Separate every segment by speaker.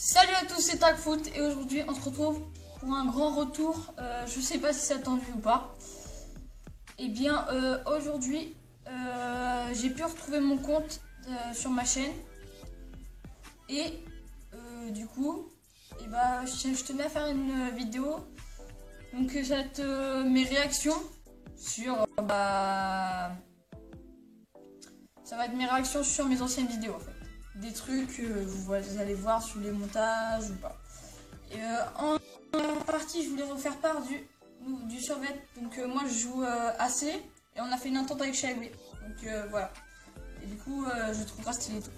Speaker 1: Salut à tous, c'est TagFoot et aujourd'hui on se retrouve pour un grand retour. Je sais pas si c'est attendu ou pas. Et bien aujourd'hui j'ai pu retrouver mon compte sur ma chaîne et du coup je tenais à faire une vidéo. Donc ça va être mes réactions sur ça va être mes réactions sur mes anciennes vidéos en fait. Des trucs que vous allez voir sur les montages ou pas. Et en partie, je voulais refaire part du survêt. Donc moi, je joue AC et on a fait une entente avec Xiaomi. Donc voilà. Et du coup, je trouve pas stylé et tout.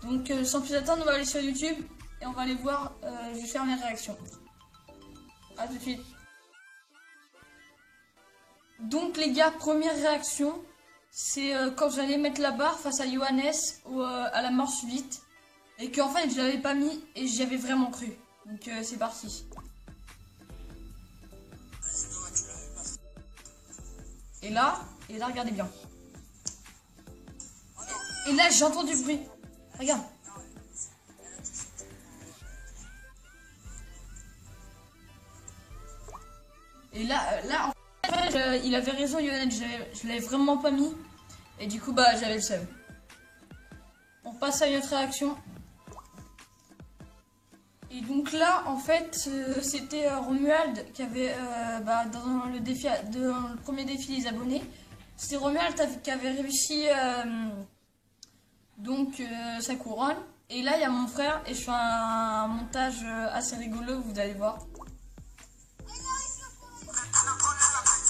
Speaker 1: Donc sans plus attendre, on va aller sur YouTube et on va aller voir. Je vais faire mes réactions. A tout de suite. Donc les gars, première réaction. C'est quand j'allais mettre la barre face à Johannes ou à la mort subite. Et qu'en fait je l'avais pas mis et j'y avais vraiment cru. Donc c'est parti. Et là regardez bien. Et là j'entends du bruit. Regarde. Et là en fait il avait raison Johannes, je l'avais vraiment pas mis. Et du coup j'avais le seum. On passe à une autre réaction. Et donc là, en fait, c'était Romuald qui avait, dans le premier défi des abonnés, c'était Romuald qui avait réussi sa couronne. Et là, il y a mon frère et je fais un montage assez rigolo, vous allez voir.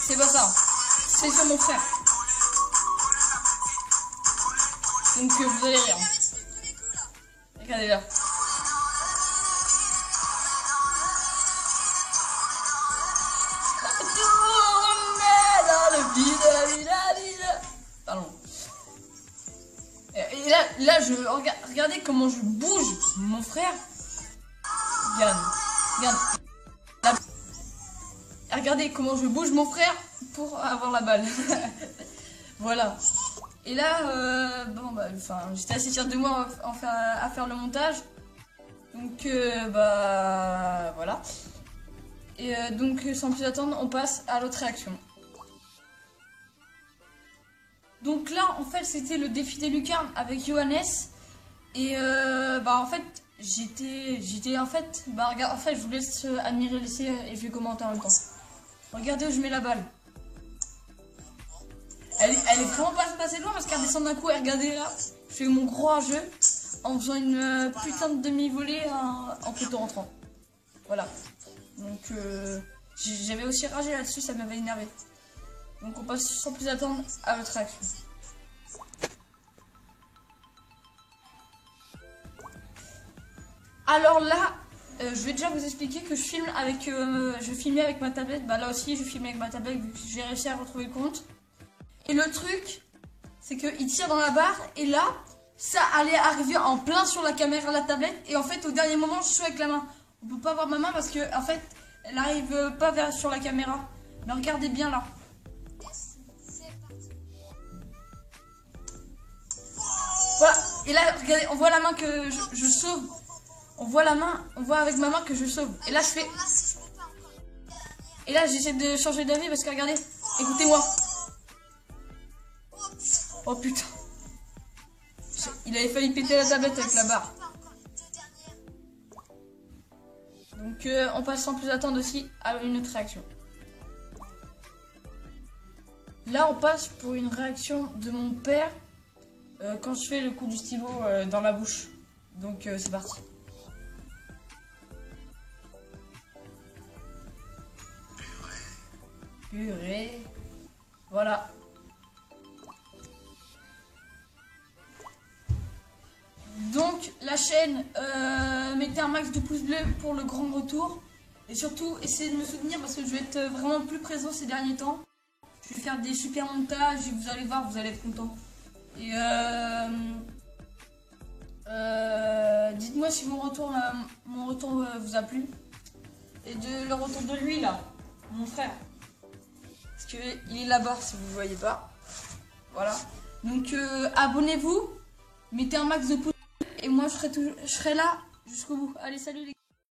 Speaker 1: C'est pas ça, c'est sur mon frère. Donc vous allez rire. Regardez là. Pardon. Et là regardez comment je bouge mon frère. Regarde. Là, regardez comment je bouge mon frère pour avoir la balle. Voilà. Et là, j'étais assez fière de moi à faire le montage. Donc, voilà. Et donc, sans plus attendre, on passe à l'autre réaction. Donc là, en fait, c'était le défi des lucarnes avec Johannes. Et en fait, je vous laisse admirer l'essai et je vais commenter en même temps. Regardez où je mets la balle. Elle est vraiment pas passée loin parce qu'elle descend d'un coup et regardez là, je fais mon gros jeu en faisant une putain de demi-volée en poteau rentrant. Voilà. Donc j'avais aussi ragé là-dessus, ça m'avait énervé. Donc on passe sans plus attendre à l'autre réaction. Alors là, je vais déjà vous expliquer que je filmais avec ma tablette. Là aussi, je filmais avec ma tablette vu que j'ai réussi à retrouver le compte. Et le truc, c'est qu'il tire dans la barre et là, ça allait arriver en plein sur la caméra de la tablette. Et en fait, au dernier moment, je suis avec la main. On peut pas voir ma main parce que en fait, elle arrive pas sur la caméra. Mais regardez bien là. Voilà. Et là, regardez, on voit la main que je sauve. On voit avec ma main que je sauve. Et là, je fais. Et là, j'essaie de changer d'avis parce que regardez, écoutez-moi. Oh putain. Il avait failli péter la tablette avec la barre. Donc on passe sans plus attendre aussi à une autre réaction. Là on passe pour une réaction de mon père quand je fais le coup du stylo dans la bouche. Donc c'est parti. Purée. Voilà. Donc la chaîne, mettez un max de pouces bleus pour le grand retour. Et surtout, essayez de me soutenir parce que je vais être vraiment plus présent ces derniers temps. Je vais faire des super montages et vous allez voir, vous allez être contents. Et dites-moi si mon retour vous a plu. Et le retour de lui là, mon frère. Parce qu'il est là-bas si vous ne voyez pas. Voilà. Donc abonnez-vous, mettez un max de pouces. Et moi je serai là jusqu'au bout. Allez, salut les gars.